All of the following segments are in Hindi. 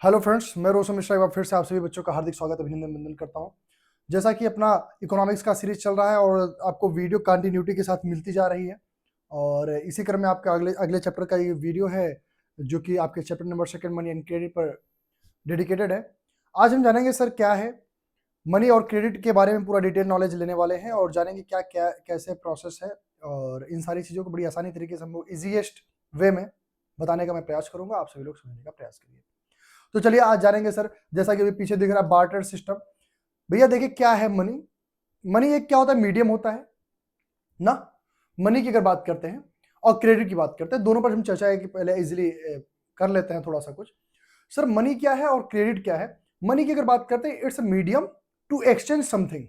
हेलो फ्रेंड्स, मैं रोशन मिश्रा एक बार फिर से आप सभी बच्चों का हार्दिक स्वागत अभिनंदन वंदन करता हूं। जैसा कि अपना इकोनॉमिक्स का सीरीज चल रहा है और आपको वीडियो कंटिन्यूटी के साथ मिलती जा रही है और इसी क्रम में आपका अगले अगले चैप्टर का ये वीडियो है जो कि आपके chapter number second money and credit पर डेडिकेटेड है। आज हम जानेंगे सर क्या है मनी और क्रेडिट के बारे में पूरा डिटेल नॉलेज लेने वाले हैं और जानेंगे क्या क्या कैसे प्रोसेस है और इन सारी चीज़ों को बड़ी आसानी तरीके से हम लोग ईजीएस्ट वे में बताने का मैं प्रयास करूंगा। आप सभी लोग समझने का प्रयास करिए। तो चलिए आज जानेंगे सर, जैसा कि अभी पीछे दिख रहा है बार्टर सिस्टम। भैया देखिए क्या है मनी। मनी एक क्या होता है, मीडियम होता है ना। मनी की अगर बात करते हैं और क्रेडिट की बात करते हैं, दोनों पर हम चर्चा है कि पहले इजीली कर लेते हैं थोड़ा सा कुछ। सर मनी क्या है और क्रेडिट क्या है। मनी की अगर बात करते हैं, it's a medium to exchange something.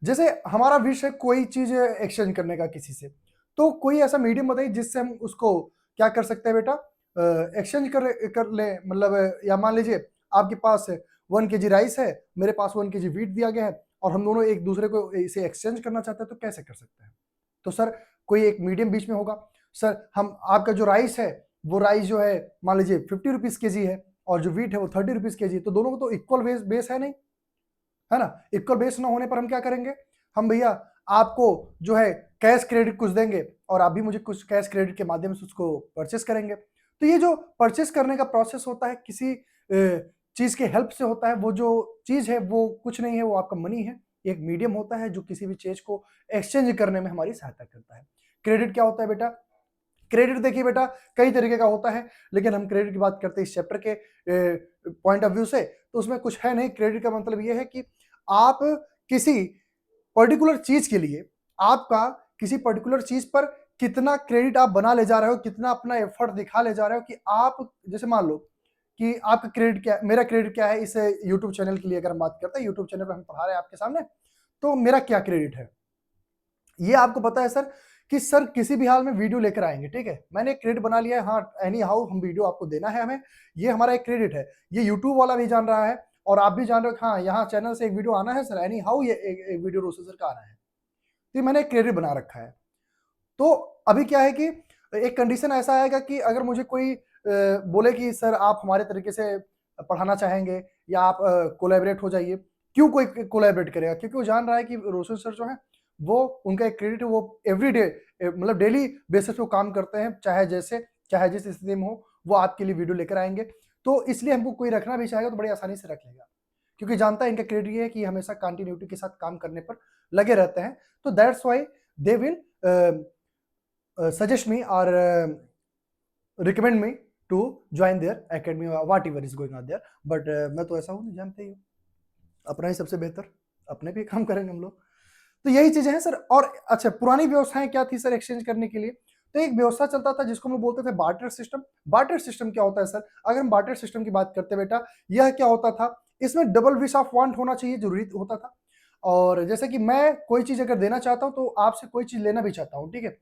जैसे हमारा विश है कोई चीज एक्सचेंज करने का किसी से, तो कोई ऐसा मीडियम बताइए जिससे हम उसको क्या कर सकते हैं बेटा, एक्सचेंज कर ले। मतलब या मान लीजिए आपके पास 1 kg राइस है, मेरे पास 1 kg वीट दिया गया है और हम दोनों एक दूसरे को इसे एक्सचेंज करना चाहते हैं, तो कैसे कर सकते हैं। तो सर कोई एक मीडियम बीच में होगा। सर हम आपका जो राइस है वो राइस जो है मान लीजिए 50 रुपीज kg है और जो वीट है वो 30 रुपीज kg, तो दोनों को तो इक्वल बेस है नहीं, है ना। इक्वल बेस ना होने पर हम क्या करेंगे, हम भैया आपको जो है कैश क्रेडिट कुछ देंगे और आप भी मुझे कुछ कैश क्रेडिट के माध्यम से उसको परचेस करेंगे। तो ये जो परचेस करने का प्रोसेस होता है किसी चीज के हेल्प से होता है। वो जो चीज है वो कुछ नहीं है, वो आपका मनी है। एक मीडियम होता है जो किसी भी चीज को एक्सचेंज करने में हमारी सहायता करता है। क्रेडिट क्या होता है बेटा, क्रेडिट देखिए बेटा कई तरीके का होता है, लेकिन हम क्रेडिट की बात करते हैं इस चैप्टर के पॉइंट ऑफ व्यू से, तो उसमें कुछ है नहीं। क्रेडिट का मतलब ये है कि आप किसी पर्टिकुलर चीज के लिए, आपका किसी पर्टिकुलर चीज पर कितना क्रेडिट आप बना ले जा रहे हो, कितना अपना एफर्ट दिखा ले जा रहे हो कि आप, जैसे मान लो कि आपका क्रेडिट क्या, मेरा क्रेडिट क्या है इस यूट्यूब चैनल के लिए अगर हम बात करते हैं, यूट्यूब चैनल पर हम पढ़ा रहे हैं आपके सामने, तो मेरा क्या क्रेडिट है ये आपको पता है सर कि सर किसी भी हाल में वीडियो लेकर आएंगे, ठीक है। मैंने एक क्रेडिट बना लिया है, हाँ एनी हाउ हम वीडियो आपको देना है हमें, ये हमारा एक क्रेडिट है। ये यूट्यूब वाला भी जान रहा है और आप भी जान रहे हो कि हाँ यहाँ चैनल से एक वीडियो आना है सर, एनी हाउ ये एक वीडियो रोशन सर का आना है, तो मैंने एक क्रेडिट बना रखा है। तो अभी क्या है कि एक कंडीशन ऐसा आएगा कि अगर मुझे कोई बोले कि सर आप हमारे तरीके से पढ़ाना चाहेंगे या आप कोलैबोरेट हो जाइए, क्यों कोई कोलैबोरेट करेगा, क्योंकि वो जान रहा है कि रोशन सर जो है वो उनका एक क्रेडिट है, वो एवरी डे मतलब डेली बेसिस पे काम करते हैं, चाहे जिस स्थिति में हो वो आपके लिए वीडियो लेकर आएंगे। तो इसलिए हमको कोई रखना भी चाहेगा तो बड़ी आसानी से रख लेगा, क्योंकि जानता है इनका क्रेडिट ये है कि हमेशा कंटिन्यूटी के साथ काम करने पर लगे रहते हैं। तो that's why they will suggest me or recommend me to join their academy or whatever is going on there, but मैं तो ऐसा हूँ नहीं, जानते ही हो अपना ही सबसे बेहतर, अपने भी काम करेंगे हम लोग। तो यही चीजें हैं सर। और अच्छा पुरानी व्यवस्थाएं क्या थी सर एक्सचेंज करने के लिए, तो एक व्यवस्था चलता था जिसको हम लोग बोलते थे बार्टर सिस्टम। बार्टर सिस्टम क्या होता है सर, अगर हम बार्टर सिस्टम की बात करते बेटा, यह क्या होता था, इसमें डबल विश ऑफ वांट होना चाहिए, जरूरी होता था। और जैसे कि मैं कोई चीज अगर देना चाहता हूं तो आपसे कोई चीज लेना भी चाहता हूं, ठीक है।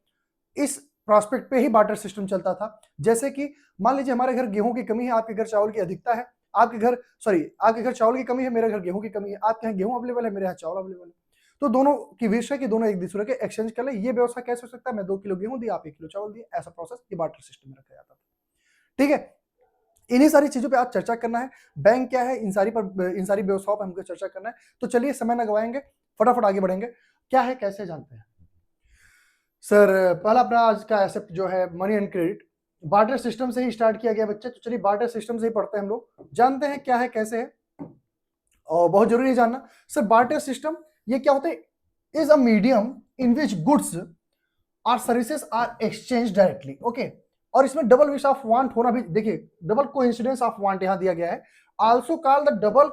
इस प्रॉस्पेक्ट पे ही बार्टर सिस्टम चलता था। जैसे कि मान लीजिए हमारे घर गेहूं की कमी है, आपके घर चावल की अधिकता है, आपके घर चावल की कमी है, मेरे घर गेहूं की कमी है, आपके यहाँ गेहूं अवेलेबल है, मेरे यहाँ चावल अवेलेबल है, तो दोनों की विश है कि दोनों एक दूसरे के एक्सचेंज कर ले। ये व्यवस्था कैसे हो सकता है, मैं 2 किलो गेहूं दिया, आप 1 किलो चावल दिए, ऐसा प्रोसेस ये बार्टर सिस्टम में रखा जाता था, ठीक है। इन्हीं सारी चीजों पे आज चर्चा करना है, बैंक क्या है, इन सारी व्यवस्थाओं पर हमको चर्चा करना है। तो चलिए समय न गवाएंगे, फटाफट आगे बढ़ेंगे। क्या है कैसे जानते हैं सर। पहला अपना आज का एसेप्ट जो है money and credit, barter system से ही स्टार्ट किया गया बच्चे। तो चलिए बार्टर सिस्टम से ही पढ़ते हैं हम लोग, जानते हैं क्या है कैसे है, और बहुत जरूरी है जानना सर। बार्टर सिस्टम ये क्या होता है, is a medium in which goods और services are exchange directly, okay. और इसमें डबल विश ऑफ वांट होना भी, देखिए डबल कोइंसिडेंस ऑफ वांट यहां दिया गया है, also called the double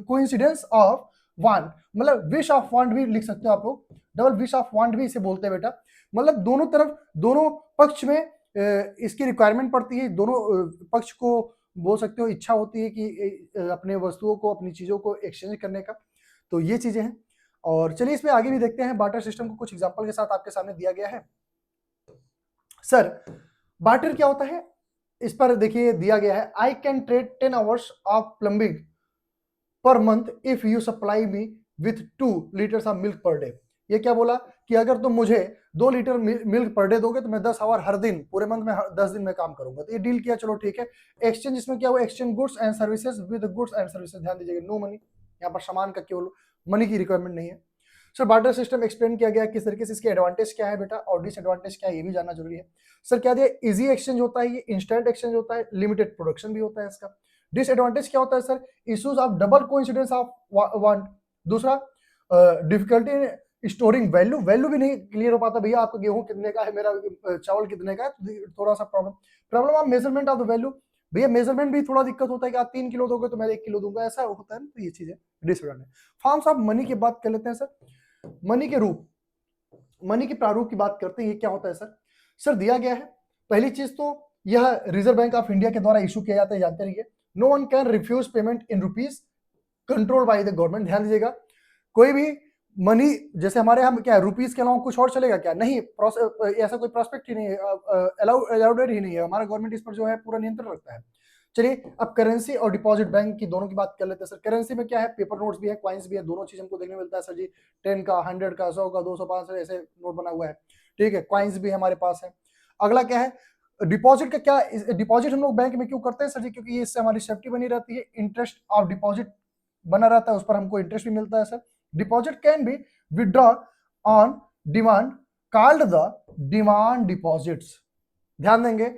coincidence of want, मतलब विश ऑफ वांट भी लिख सकते हो आप लोग, डबल विश ऑफ वांट भी इसे बोलते हैं बेटा। मतलब दोनों तरफ, दोनों पक्ष में इसकी रिक्वायरमेंट पड़ती है, दोनों पक्ष को बोल सकते हो इच्छा होती है कि अपने वस्तुओं को, अपनी चीजों को एक्सचेंज करने का। तो ये चीजें हैं। और चलिए इसमें आगे भी देखते हैं, बार्टर सिस्टम को कुछ एग्जांपल के साथ आपके सामने दिया गया है। सर बार्टर क्या होता है, इस पर देखिए दिया गया है, I can trade 10 hours of plumbing per month if you supply me with 2 litres of milk per day. ये क्या बोला कि अगर तुम मुझे 2 लीटर मिल्क पर डे दोगे तो मैं 10 आवर हर दिन, पूरे मंथ में 10 दिन में काम करूंगा। तो ये डील किया, चलो ठीक है। एक्सचेंज इसमें क्या हुआ, exchange goods and services with goods and services. ध्यान दीजिएगा, नो मनी, यहाँ पर सामान का केवल मनी की रिक्वायरमेंट नहीं है। सर बार्टर सिस्टम एक्सप्लेन किया गया किस तरीके से, इसके एडवांटेज क्या है बेटा और डिसएडवांटेज क्या है, ये भी जानना जरूरी है। सर क्या दिया, इजी एक्सचेंज होता है, ये इंस्टेंट एक्सचेंज होता है, लिमिटेड प्रोडक्शन भी होता है इसका। डिसएडवांटेज क्या होता है sir, issues of double coincidence of want. दूसरा डिफिकल्टी स्टोरिंग वैल्यू, वैल्यू भी नहीं क्लियर हो पाता, भैया आपका गेहूं कितने का है, मेरा चावल कितने का है, तो थोड़ा सा problem of measurement of the value, भैया मेजरमेंट भी थोड़ा दिक्कत होता है कि आप 3 किलो दोगे तो मैं 1 किलो दूंगा, ऐसा होता है ना। तो ये चीज है डिसएडवांटेज। फॉर्म्स ऑफ मनी की बात कर लेते हैं सर। मनी के रूप, मनी के प्रारूप की बात करते हैं, ये क्या होता है सर। सर दिया गया है, पहली चीज तो यह रिजर्व बैंक ऑफ इंडिया के द्वारा इशू किया जाता है, जानते रहिए। No one can refuse payment in rupees control by the government. ध्यान दीजिएगा, कोई भी मनी, जैसे हमारे यहाँ क्या है, रुपीज के अलावा कुछ और चलेगा क्या, नहीं, ऐसा कोई प्रोस्पेक्ट ही नहीं है, अलाउडेड ही नहीं है, हमारा गवर्नमेंट इस पर जो है पूरा नियंत्रण रखता है। चलिए अब करेंसी और डिपॉजिट बैंक की दोनों की बात कर लेते हैं सर। करेंसी में क्या है, पेपर नोट्स भी है, क्वाइंस भी है, दोनों चीज हमको देखने मिलता है सर जी। 10 का, 100 का, 100 का, 200, 500 ऐसे नोट बना हुआ है, ठीक है। क्वाइंस भी हमारे पास है। अगला क्या है, डिपॉजिट का क्या, डिपॉजिट हम लोग बैंक में क्यों करते हैं सर जी, क्योंकि इससे हमारी सेफ्टी बनी रहती है, इंटरेस्ट ऑफ डिपॉजिट बना रहता है, उस पर हमको इंटरेस्ट भी मिलता है sir. Deposit can be withdraw on demand, called the demand deposits. ध्यान देंगे,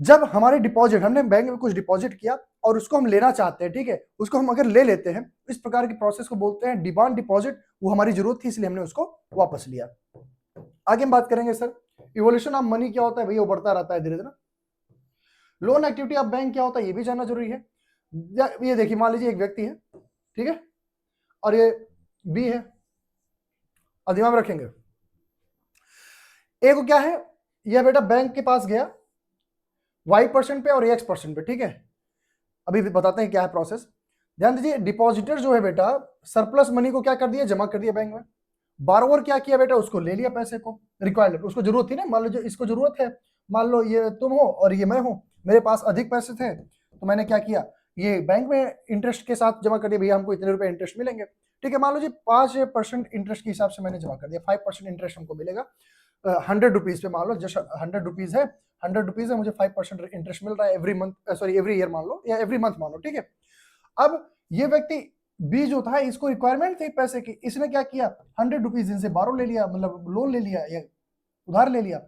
जब हमारे डिपॉजिट, हमने बैंक में कुछ डिपॉजिट किया और उसको हम लेना चाहते हैं, ठीक है, उसको हम अगर ले लेते हैं, इस प्रकार की प्रोसेस को बोलते हैं डिमांड डिपॉजिट। वो हमारी जरूरत थी इसलिए हमने उसको वापस लिया। आगे हम बात करेंगे सर, इवोल्यूशन ऑफ मनी क्या होता है, भैया वो बढ़ता रहता है धीरे धीरे। लोन एक्टिविटी ऑफ बैंक क्या होता है, ये भी जानना जरूरी है। ये देखिए, मान लीजिए एक व्यक्ति है, ठीक है, और ये बी है, और दिमाग में रखेंगे, ए को क्या है, यह बेटा बैंक के पास गया y% पे और x% पे, ठीक है। अभी बताते हैं क्या है प्रोसेस, ध्यान दीजिए। डिपॉजिटर जो है बेटा, सरप्लस मनी को क्या कर दिया, जमा कर दिया बैंक में। बारोवर क्या किया बेटा, उसको ले लिया पैसे को, रिक्वायर्ड, उसको जरूरत थी ना, मान लो जो इसको जरूरत है, मान लो ये तुम हो और ये मैं हूं, मेरे पास अधिक पैसे थे, तो मैंने क्या किया, ये बैंक में इंटरेस्ट के साथ जमा कर दिया, भैया हमको इतने रुपए इंटरेस्ट मिलेंगे, ठीक है। मान लो जी 5% इंटरेस्ट के हिसाब से मैंने जमा कर दिया, 5% इंटरेस्ट हमको मिलेगा 100 रुपीज पे, मान लो जस्ट 100 रुपीज है, 100 रुपीज है, मुझे 5% इंटरेस्ट मिल रहा है every month, sorry every year मान लो, या एवरी मंथ मान लो, ठीक है। अब ये व्यक्ति बी जो था, इसको रिक्वायरमेंट थी पैसे की, इसने क्या किया, 100 रुपीज इनसे बारो ले लिया, मतलब लोन ले लिया या उधार ले लिया।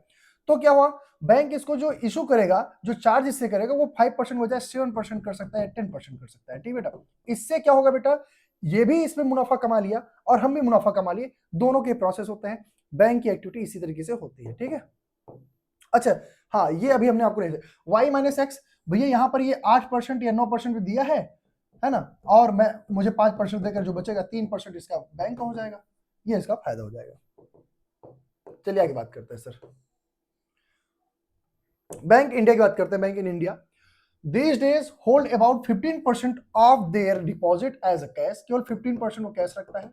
तो क्या हुआ, बैंक इसको जो इशू करेगा, जो चार्ज इससे करेगा, वो 5% बजाय 7% कर सकता है, 10% कर सकता है, ठीक बेटा। इससे क्या होगा बेटा, ये भी इसमें मुनाफा कमा लिया और हम भी मुनाफा कमा लिए, दोनों के प्रोसेस होते हैं। बैंक की एक्टिविटी इसी तरीके से होती है, ठीक है। अच्छा, हाँ, ये अभी हमने आपको नहीं, y माइनस एक्स, भैया यहाँ पर ये 8% या 9% दिया है ना, और मैं मुझे 5% देकर जो बचेगा 3% इसका बैंक का हो जाएगा, ये इसका फायदा हो जाएगा। चलिए आगे बात करते हैं सर, बैंक इंडिया की बात करते हैं। Bank in India these days hold about 15% of their deposit as a cash, केवल 15% वो कैश रखता है।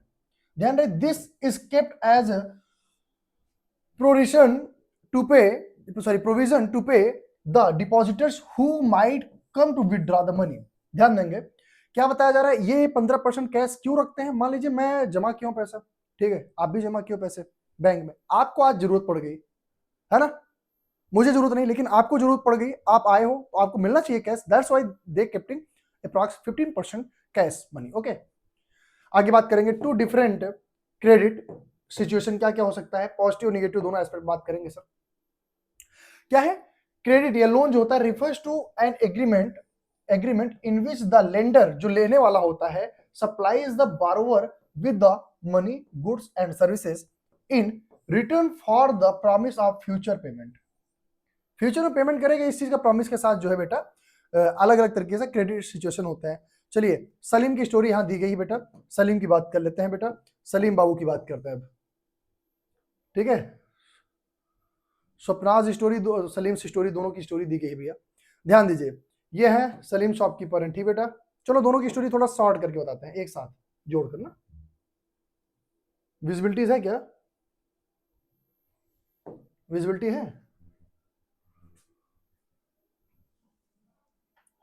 ध्यान रहे, this is kept as a provision to pay the depositors who might come to withdraw the money। ध्यान देंगे, क्या बताया जा रहा है, ये 15% कैश क्यों रखते हैं। मान लीजिए मैं जमा किया हूं पैसा, ठीक है, आप भी जमा किया पैसे बैंक में, आपको आज जरूरत पड़ गई है ना, मुझे जरूरत नहीं, लेकिन आपको जरूरत पड़ गई, आप आए हो तो आपको मिलना चाहिए cash, that's why they keeping approx 15% cash money, okay. आगे बात करेंगे टू डिफरेंट क्रेडिट सिचुएशन, क्या क्या हो सकता है, पॉजिटिव नेगेटिव दोनों एस्पेक्ट बात करेंगे सर। क्या है, क्रेडिट या लोन जो होता है refers to an agreement in which the lender, जो लेने वाला होता है, supplies the borrower with the money, goods and services in return for the promise of future payment. Future में पेमेंट करेगा इस चीज का प्रॉमिस के साथ, जो है बेटा अलग अलग तरीके से क्रेडिट सिचुएशन होते हैं। चलिए सलीम की स्टोरी यहां दी गई है बेटा, सलीम की बात कर लेते हैं बेटा, सलीम बाबू की बात करते हैं अब, ठीक है। स्वप्नाज स्टोरी, सलीम स्टोरी, दोनों की स्टोरी दी गई है भैया, ध्यान दीजिए। ये है सलीम शॉपकीपर है, ठीक बेटा। चलो दोनों की स्टोरी थोड़ा शॉर्ट करके बताते हैं, एक साथ जोड़कर ना। विजिबिलिटीज है क्या, विजिबिलिटी है,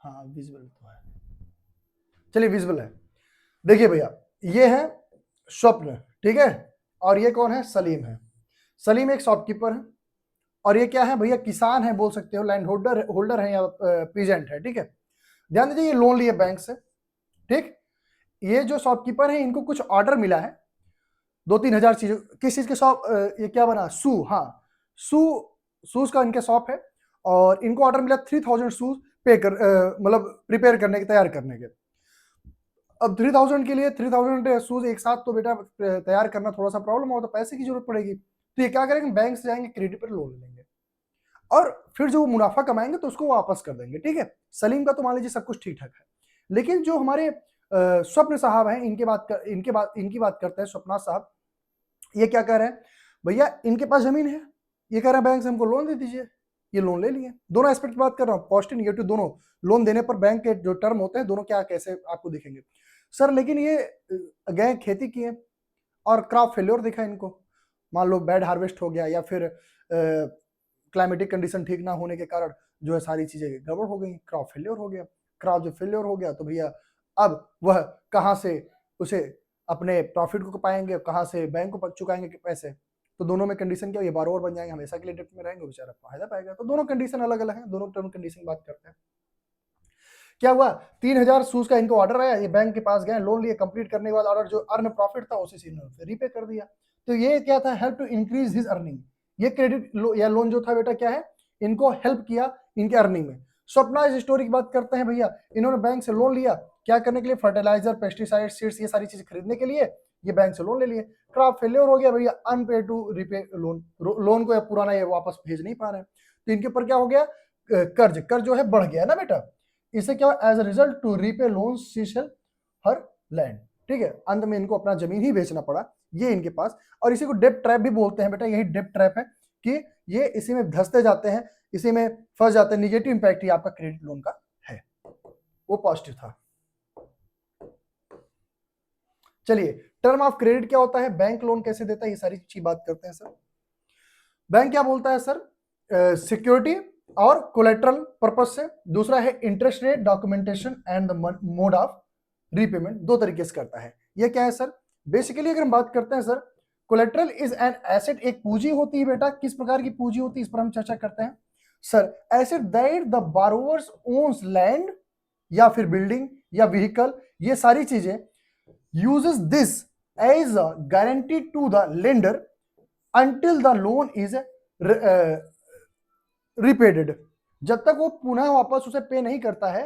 हाँ विजिबल तो है, चलिए विजिबल है। देखिए भैया, ये है स्वप्न, ठीक है, और ये कौन है? सलीम है। सलीम एक शॉपकीपर है और ये क्या है भैया? किसान है बोल सकते हो, लैंड होल्डर है या पीजेंट है। ठीक है, ध्यान दीजिए ये लोन लिए बैंक से। ठीक, ये जो शॉपकीपर है इनको कुछ ऑर्डर मिला है 2-3 हजार चीजों, किस चीज के शॉप, ये क्या बना? शू, हाँ शू, शूज का इनके शॉप है और इनको ऑर्डर मिला 3000 शूज पे कर, मतलब प्रिपेयर करने के, तैयार करने के। अब 3000 के लिए 3000 शूज एक साथ तो बेटा तैयार करना थोड़ा सा प्रॉब्लम हो, तो पैसे की जरूरत पड़ेगी। तो ये क्या करेंगे? बैंक से जाएंगे, क्रेडिट पर लोन लेंगे और फिर जो मुनाफा कमाएंगे तो उसको वापस कर देंगे। ठीक है, सलीम का तो मान लीजिए सब कुछ ठीक ठाक है, लेकिन जो हमारे स्वप्न साहब हैं, इनकी बात करते हैं स्वप्ना साहब। ये क्या कह रहे हैं भैया? इनके पास जमीन है, ये कह रहे हैं बैंक से हमको लोन दे दीजिए। ये लोन ले लिए। दोनों एस्पेक्ट की बात कर रहा हूँ, पॉजिटिव निगेटिव दोनों। लोन देने पर बैंक के जो टर्म होते हैं दोनों क्या कैसे आपको दिखेंगे सर। लेकिन ये गए खेती किए और क्रॉप फेल्योर दिखा इनको, मान लो बैड हार्वेस्ट हो गया या फिर क्लाइमेटिक कंडीशन ठीक ना होने के कारण जो है सारी चीजें गड़बड़ हो गई, क्रॉप फेल्योर हो गया। क्रॉप जो फेल्योर हो गया तो भैया अब वह कहाँ से उसे अपने प्रॉफिट को पाएंगे, कहाँ से बैंक को चुकाएंगे पैसे? तो दोनों में कंडीशन क्या? ये बारोवर बन जाएंगे, हमेशा के लिए डेट में रहेंगे, बेचारा फायदा पाएगा। तो दोनों कंडीशन अलग अलग है, दोनों टर्म कंडीशन बात करते हैं। क्या हुआ? 3000 शूज का इनको ऑर्डर आया, ये बैंक के पास गए, लोन लिए, कंप्लीट करने के बाद ऑर्डर जो अर्न प्रॉफिट था उसी से इन्होंने रीपे कर दिया। तो ये क्या था? Help to increase his earning. ये क्रेडिट या लोन जो था बेटा क्या है? इनको हेल्प किया इनके अर्निंग में। स्वप्ना इस स्टोरी की बात करते हैं भैया, इन्होंने बैंक से लोन लिया क्या करने के लिए? फर्टिलाइजर, पेस्टिसाइड, सीड्स, ये सारी चीज खरीदने के लिए ये बैंक से लोन ले लिए। क्रॉप फेलियर हो गया भैया, अनपे टू रिपे लोन, लोन को या पुराना ये वापस भेज नहीं पा रहे हैं। तो इनके ऊपर क्या हो गया? कर्ज जो है बढ़ गया ना बेटा। इससे क्या as a result to repay loan she sell her land. ठीक है, अंत में इनको अपना जमीन ही बेचना पड़ा ये इनके पास। और इसी को डेब्ट ट्रैप भी बोलते हैं बेटा, यही डेब्ट ट्रैप है कि ये इसी में धंसते जाते हैं, इसी में फंस जाते हैं। निगेटिव इंपैक्ट ही आपका क्रेडिट लोन का है, वो पॉजिटिव था। चलिए, टर्म ऑफ क्रेडिट क्या होता है, बैंक लोन कैसे देता है, ये सारी चीज बात करते हैं सर। बैंक क्या बोलता है सर? सिक्योरिटी और कोलेट्रल पर्पज से। दूसरा है interest rate, documentation and the mode of repayment. दो तरीके से करता है। ये क्या है सर? बेसिकली अगर हम बात करते हैं sir, collateral is an asset, एक पूंजी होती है बेटा। किस प्रकार की पूंजी होती है इस पर हम चर्चा करते हैं sir. Asset that the borrowers owns land या फिर बिल्डिंग या व्हीकल, ये सारी चीजें uses this as a guarantee to the lender until the loan is repaid। जब तक वो पुनः वापस उसे पे नहीं करता है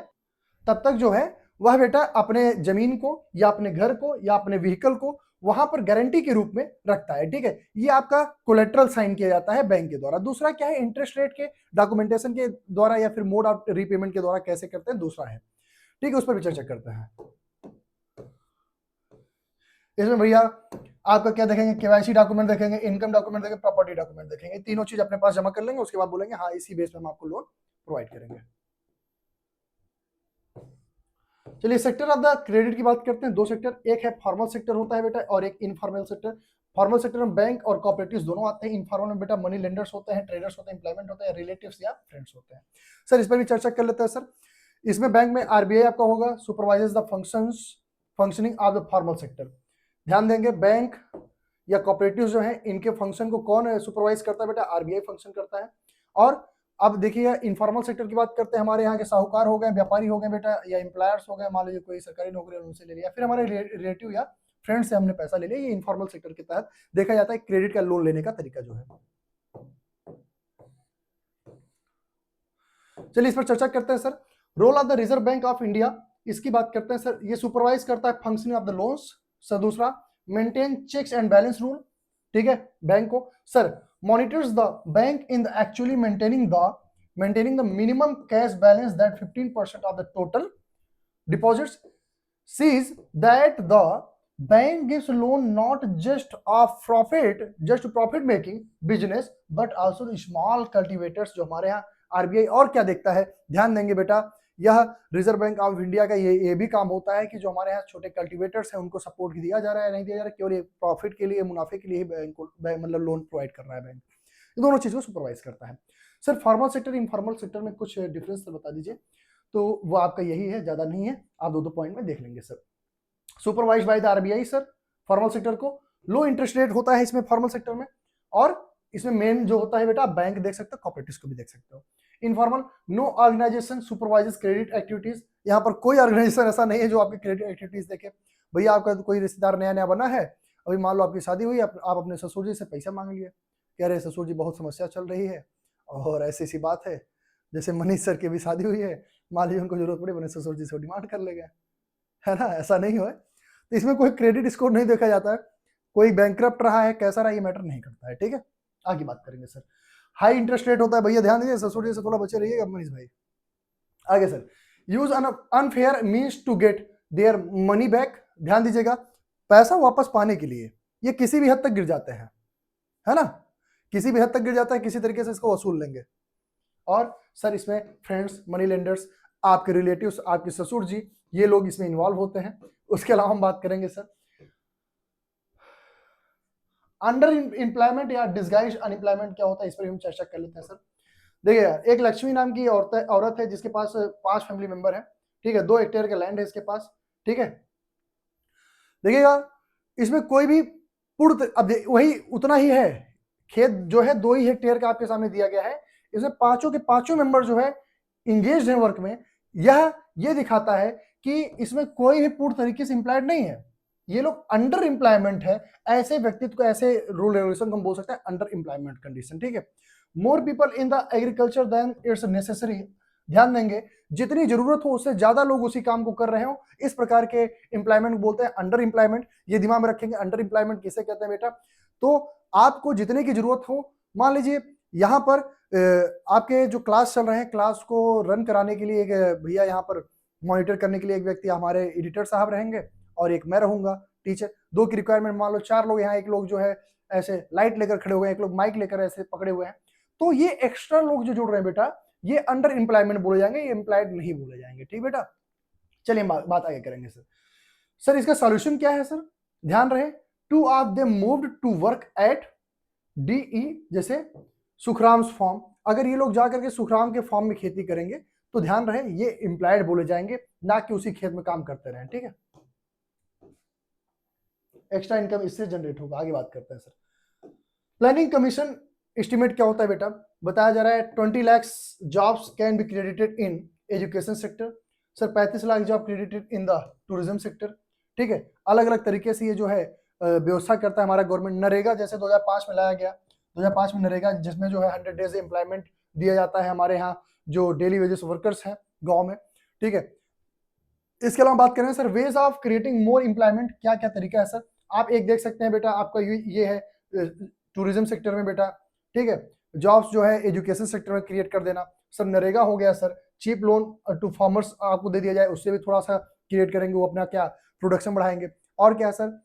तब तक जो है वह बेटा अपने जमीन को या अपने घर को या अपने व्हीकल को वहां पर गारंटी के रूप में रखता है। ठीक है, ये आपका कोलेट्रल साइन किया जाता है बैंक के द्वारा। दूसरा क्या है? इंटरेस्ट रेट के, डॉक्यूमेंटेशन के द्वारा या फिर मोड ऑफ रीपेमेंट के द्वारा कैसे करते हैं, दूसरा है। ठीक है, उस पर भी चर्चा करते हैं। इसमें भैया आपका क्या देखेंगे? केवाईसी डॉक्यूमेंट देखेंगे, इनकम डॉक्यूमेंट देखेंगे, प्रॉपर्टी डॉक्यूमेंट देखेंगे। तीनों चीज अपने पास जमा कर लेंगे, उसके बाद बोलेंगे हाँ इसी बेस पे हम आपको लोन प्रोवाइड करेंगे। चलिए, सेक्टर ऑफ द क्रेडिट की बात करते हैं। दो सेक्टर, एक है फॉर्मल सेक्टर होता है बेटा और एक इनफॉर्मल सेक्टर। फॉर्मल सेक्टर में बैंक और कॉपरेटिव्स दोनों आते हैं। इनफॉर्मल में बेटा मनी लेंडर्स होते हैं, ट्रेडर्स होते हैं, एम्प्लॉयमेंट होते हैं, रिलेटिव्स या फ्रेंड्स होते हैं। सर इस पर भी चर्चा कर लेते हैं सर। इसमें बैंक में आरबीआई आपका होगा, supervises the functioning of the formal sector. ध्यान देंगे, बैंक या कॉपरेटिव जो है इनके फंक्शन को कौन सुपरवाइज करता है बेटा? आरबीआई फंक्शन करता है। और अब देखिए इनफॉर्मल सेक्टर की बात करते हैं। हमारे यहाँ के साहूकार हो गए, व्यापारी हो गए बेटा, या एम्प्लॉयर्स हो गए, मान लीजिए कोई सरकारी नौकरी उनसे ले लिया, फिर हमारे रिलेटिव या फ्रेंड से हमने पैसा ले लिया। ये इनफॉर्मल सेक्टर के तहत देखा जाता है क्रेडिट का लोन लेने का तरीका जो है। चलिए इस पर चर्चा करते हैं sir. Role of the reserve bank of India, इसकी बात करते हैं सर। ये सुपरवाइज करता है functioning of the loans. Sir दूसरा, maintain checks and balance rule. ठीक है, बैंक को sir monitors the bank in the actually maintaining the minimum cash balance that 15% of the total deposits, sees that the bank gives loan not just profit making business but also the small cultivators। जो हमारे यहाँ आरबीआई और क्या देखता है, ध्यान देंगे बेटा, यह रिजर्व बैंक ऑफ इंडिया का ये भी काम होता है कि जो हमारे यहाँ छोटे कल्टीवेटर्स हैं उनको सपोर्ट दिया जा रहा है नहीं दिया जा रहा है, केवल प्रॉफिट के लिए, मुनाफे के लिए ही बैंक को मतलब लोन प्रोवाइड कर रहा है बैंक। ये दोनों चीज को सुपरवाइज करता है। Sir formal sector informal sector में कुछ डिफरेंस बता दीजिए। तो वो आपका यही है, ज्यादा नहीं है, आप दो पॉइंट में देख लेंगे sir. Supervise by the RBI sir formal sector को, लो इंटरेस्ट रेट होता है इसमें फॉर्मल सेक्टर में, और इसमें मेन जो होता है बेटा बैंक देख सकते हो, कॉपरेटिव्स को भी देख सकते हो। Informal, no organisation supervises credit activities, यहाँ पर कोई ऑर्गेनाइजेशन ऐसा नहीं है जो आपकी क्रेडिट एक्टिविटीज देखे। भैया आपका कोई रिश्तेदार नया नया बना है, अभी मान लो आपकी शादी हुई, आप अपने ससुर जी से पैसा मांग लिए, कह रहे ससुर जी बहुत समस्या चल रही है, और ऐसी सी बात है जैसे मनीष सर की भी शादी हुई है, मान लीजिए उनको जरूरत पड़ी, मैंने ससुर जी से डिमांड कर ले गए, है ना, ऐसा नहीं हो। तो इसमें कोई क्रेडिट स्कोर नहीं देखा जाता है, कोई बैंकक्रप्ट रहा है कैसा रहा ये मैटर नहीं करता है, ठीक है। आगे बात करेंगे सर। हाई इंटरेस्ट रेट होता है, भैया ध्यान दीजिए, ससुर जी से थोड़ा बचे रहिएगा मनीष भाई। आगे sir, use unfair means to get their money back, ध्यान दीजिएगा, पैसा वापस पाने के लिए ये किसी भी हद तक गिर जाते हैं, है ना, किसी भी हद तक गिर जाता है, किसी तरीके से इसको वसूल लेंगे। और सर इसमें फ्रेंड्स, मनी लेंडर्स, आपके रिलेटिव्स, आपके ससुर जी, ये लोग इसमें इन्वॉल्व होते हैं। उसके अलावा हम बात करेंगे सर अंडर एम्प्लॉयमेंट या डिस्गाइज अनएम्प्लॉयमेंट क्या होता है, इस पर हम चर्चा कर लेते हैं सर। देखिए एक लक्ष्मी नाम की औरत है जिसके पास 5 फैमिली मेंबर है, ठीक है, 2 हेक्टेयर का लैंड है इसके पास, ठीक है। देखिएगा इसमें कोई भी पूर्ण, अब वही उतना ही है, खेत जो है 2 ही हेक्टेयर का आपके सामने दिया गया है, इसमें पांचों के पांचों मेंबर जो है इंगेज है वर्क में। यह ये दिखाता है कि इसमें कोई भी पूर्ण तरीके से एम्प्लॉयड नहीं है, ये लोग अंडर एम्प्लॉयमेंट है, ऐसे व्यक्तित्व को, ऐसे रूल रेगुलेशन को हम बोल सकते हैं अंडर एम्प्लॉयमेंट कंडीशन, ठीक है। More people in the agriculture than it's necessary, ध्यान देंगे जितनी जरूरत हो उससे ज्यादा लोग उसी काम को कर रहे हो, इस प्रकार के एम्प्लॉयमेंट बोलते हैं अंडर एम्प्लॉयमेंट। ये दिमाग में रखेंगे, अंडर एम्प्लॉयमेंट किसे कहते हैं बेटा। तो आपको जितने की जरूरत हो, मान लीजिए यहाँ पर आपके जो क्लास चल रहे हैं, क्लास को रन कराने के लिए एक भैया, यहाँ पर मॉनिटर करने के लिए एक व्यक्ति हमारे एडिटर साहब रहेंगे, और एक मैं रहूंगा टीचर। 2 की रिक्वायरमेंट, मान लो 4 लोग यहाँ, एक लोग जो है ऐसे लाइट लेकर खड़े हुए हैं, एक लोग माइक लेकर ऐसे पकड़े हुए हैं, तो ये एक्स्ट्रा लोग जो जुड़ रहे हैं बेटा, ये अंडर एम्प्लॉयमेंट बोले जाएंगे, ये एम्प्लॉयड नहीं बोले जाएंगे, ठीक बेटा। चलिए बात आगे करेंगे सर। सर इसका सॉल्यूशन क्या है सर, ध्यान रहे, 2 of them moved to work at DE, जैसे सुखराम्स फार्म, अगर ये लोग जाकर के सुखराम के फार्म में खेती करेंगे तो ध्यान रहे ये एम्प्लॉयड बोले जाएंगे, ना कि उसी खेत में काम करते रहें, ठीक है। एक्स्ट्रा इनकम इससे जनरेट होगा। आगे बात करते हैं सर। प्लानिंग कमीशन एस्टिमेट क्या होता है बेटा, बताया जा रहा है 20 lakh jobs can be credited in education sector, sir 35 lakh job credited in the tourism sector, ठीक है। अलग अलग तरीके से ये जो है व्यवस्था करता है हमारा गवर्नमेंट। नरेगा जैसे 2005 में लाया गया, 2005 में नरेगा, जिसमें जो है 100 डेज एम्प्लॉयमेंट दिया जाता है हमारे यहाँ जो डेली वेजेस वर्कर्स हैं गाँव में, ठीक है। इसके अलावा बात करें sir ways of creating more employment, क्या क्या तरीका है सर, आप एक देख सकते हैं बेटा, आपका ये है टूरिज्म सेक्टर में बेटा, ठीक है, जॉब्स जो है एजुकेशन सेक्टर में क्रिएट कर देना, सर नरेगा हो गया sir, cheap loan to farmers आपको दे दिया जाए, उससे भी थोड़ा सा क्रिएट करेंगे, वो अपना क्या प्रोडक्शन बढ़ाएंगे। और क्या है sir,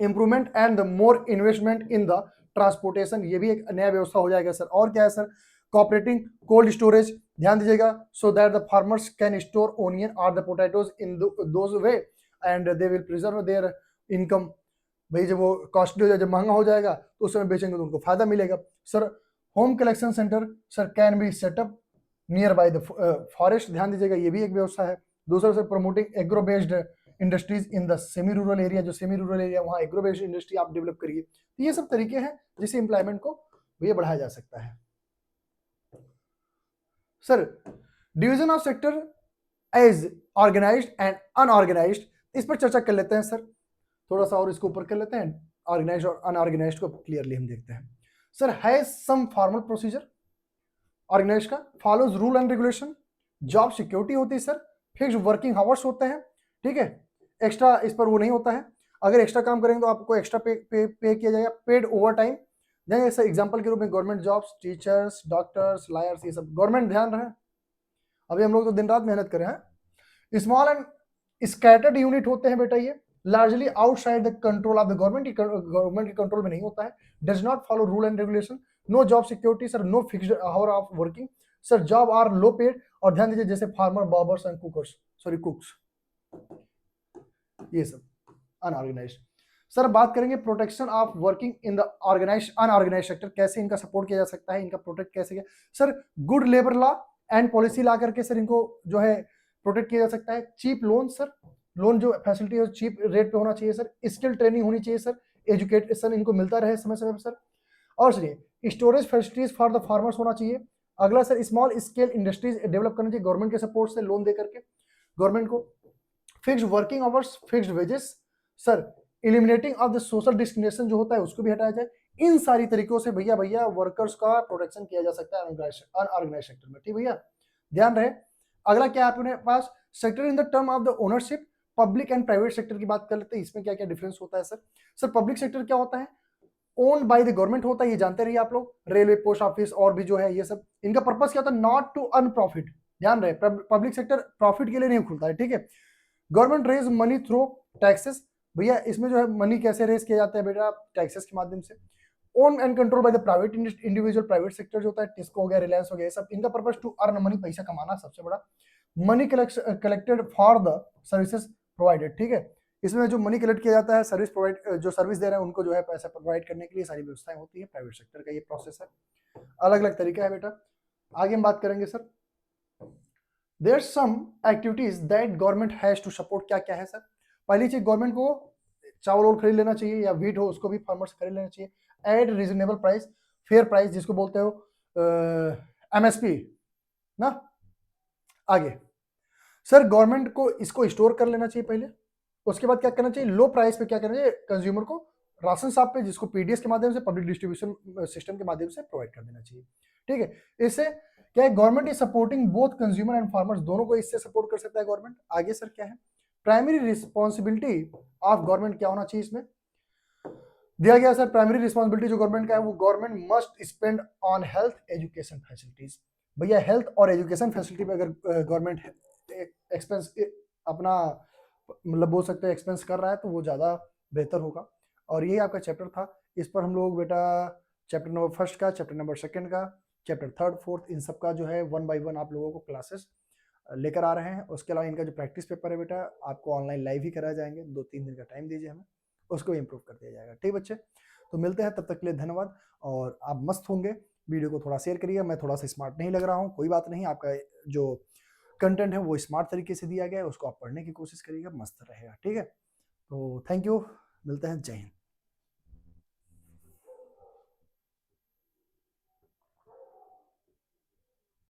improvement and the more investment in the transportation, ये भी एक नया व्यवस्था हो जाएगा सर। और क्या है सर, कोऑपरेटिंग कोल्ड स्टोरेज, ध्यान दीजिएगा, so that the farmers can store onion और the potatoes in those way and they will preserve their income. भाई जब वो कॉस्टली हो जाए, जब महंगा हो जाएगा तो उस समय बेचेंगे तो उनको फायदा मिलेगा। Sir home collection centre sir can be set up near by the forest, ध्यान दीजिएगा ये भी एक व्यवस्था है। दूसरा sir promoting agro based industries in the semi rural area, जो सेमी रूरल एरिया वहाँ एग्रो बेस्ड इंडस्ट्री आप डेवलप करिए। तो ये सब तरीके हैं जिससे एम्प्लॉयमेंट को ये बढ़ाया जा सकता है। Sir division of sector as organised and unorganised, इस पर चर्चा कर लेते हैं सर, थोड़ा सा और इसको ऊपर कर लेते हैं, ऑर्गेनाइज्ड और अनऑर्गेनाइज्ड को क्लियरली हम देखते हैं। Sir has some formal procedure, organised का follows rule and regulation, job security होती है सर, फिक्स्ड वर्किंग आवर्स होते हैं, ठीक है, एक्स्ट्रा इस पर वो नहीं होता है, अगर एक्स्ट्रा काम करेंगे तो आपको एक्स्ट्रा पे किया जाएगा, पेड ओवर टाइम। जैसे एग्जाम्पल के रूप में government jobs, teachers, doctors, lawyers, ये सब गवर्नमेंट, ध्यान रहे अभी हम लोग तो दिन रात मेहनत करें हैं। स्मॉल एंड स्कैटर्ड यूनिट होते हैं बेटा, ये largely outside the control of the government, government के कंट्रोल में नहीं होता है, does not follow rule and regulation, no job security sir, no fixed hour of working sir, job are low paid. और ध्यान दीजिए जैसे farmer, barbers and cookers, sorry cooks, ये सब अनऑर्गेनाइज्ड। सर बात करेंगे protection of working in the organised unorganised sector, कैसे इनका सपोर्ट किया जा सकता है, इनका प्रोटेक्ट कैसे किया sir, good labour law and policy ला करके सर इनको जो है प्रोटेक्ट किया जा सकता है। चीप लोन सर, लोन जो फैसिलिटी है चीप रेट पे होना चाहिए सर, स्किल ट्रेनिंग होनी चाहिए सर, एजुकेशन इनको मिलता रहे समय समय पर सर। और सुनिए storage facilities for the farmers होना चाहिए। अगला sir small scale industries develop करना चाहिए गवर्नमेंट के सपोर्ट से, लोन दे करके गवर्नमेंट को। Fixed working hours, fixed wages sir. Eliminating of the social discrimination जो होता है उसको भी हटाया जाए। इन सारी तरीकों से भैया वर्कर्स का प्रोटेक्शन किया जा सकता है अनऑर्गेनाइज सेक्टर में, ठीक भैया ध्यान रहे। अगला क्या है अपने पास, sector in the term of the ownership. Public and private sector की बात कर लेते हैं, इसमें क्या क्या डिफरेंस होता है सर। सर पब्लिक सेक्टर क्या होता है, ओन्ड बाय द गवर्नमेंट होता है, ये जानते रहिए आप लोग। रेलवे, पोस्ट ऑफिस और भी जो है ये सब, इनका पर्पस क्या होता है, नॉट टू अर्न प्रॉफिट। ध्यान रहे पब्लिक सेक्टर प्रॉफिट के लिए नहीं खुलता है, ठीक है। Government raise money through taxes, भैया इसमें जो है मनी कैसे रेज किया जाता है बेटा, टैक्सेस के माध्यम से। Own and control by the private individual, private sector जो होता है, टिस्को हो गया, रिलायंस हो गया, ये सब इनका पर्पस टू अर्न मनी, पैसा कमाना सबसे बड़ा। Money collected for the services provided, ठीक है। इसमें जो मनी कलेक्ट किया जाता है सर्विस प्रोवाइड, जो सर्विस दे रहे हैं उनको जो है पैसा प्रोवाइड करने के लिए सारी व्यवस्थाएं होती है। प्राइवेट सेक्टर का ये प्रोसेस है, अलग अलग तरीका है बेटा। आगे हम बात करेंगे sir, there some activities that government has to support. क्या क्या है सर, पहली चीज गवर्नमेंट को चावल और खरीद लेना चाहिए, या व्हीट हो उसको भी फार्मर्स खरीद लेना चाहिए eight reasonable price, fair price जिसको बोलते हो एमएसपी ना। आगे सर गवर्नमेंट को इसको स्टोर कर लेना चाहिए पहले, उसके बाद क्या करना चाहिए, लो प्राइस पे क्या करना चाहिए, कंज्यूमर को राशन शॉप पे, जिसको पीडीएस के माध्यम से, पब्लिक डिस्ट्रीब्यूशन सिस्टम के माध्यम से प्रोवाइड कर देना चाहिए, ठीक है। इससे क्या है, government is supporting both consumer and farmers, दोनों को इससे सपोर्ट कर सकता है गवर्नमेंट। आगे सर क्या है, प्राइमरी रिस्पॉन्सिबिलिटी ऑफ गवर्नमेंट क्या होना चाहिए इसमें दिया गया सर, प्राइमरी रिस्पॉन्सिबिलिटी जो गवर्नमेंट का है वो government must spend on health education facilities. भैया हेल्थ और एजुकेशन फैसिलिटी पे अगर गवर्नमेंट एक्सपेंस अपना मतलब बोल सकते हैं एक्सपेंस कर रहा है तो वो ज़्यादा बेहतर होगा। और यही आपका चैप्टर था, इस पर हम लोग बेटा चैप्टर नंबर फर्स्ट का, चैप्टर नंबर सेकंड का, चैप्टर थर्ड फोर्थ, इन सब का जो है 1 बाय 1 आप लोगों को क्लासेस लेकर आ रहे हैं। उसके अलावा इनका जो प्रैक्टिस पेपर है बेटा आपको ऑनलाइन लाइव ही कराए जाएंगे, 2-3 दिन का टाइम दीजिए हमें, उसको इम्प्रूव कर दिया जाएगा, ठीक बच्चे। तो मिलते हैं, तब तक के लिए धन्यवाद। और आप मस्त होंगे, वीडियो को थोड़ा शेयर करिए। मैं थोड़ा सा स्मार्ट नहीं लग रहा हूँ, कोई बात नहीं, आपका जो कंटेंट है वो स्मार्ट तरीके से दिया गया है, उसको आप पढ़ने की कोशिश करिएगा, मस्त रहेगा, ठीक है। तो थैंक यू, मिलते हैं, जय हिंद।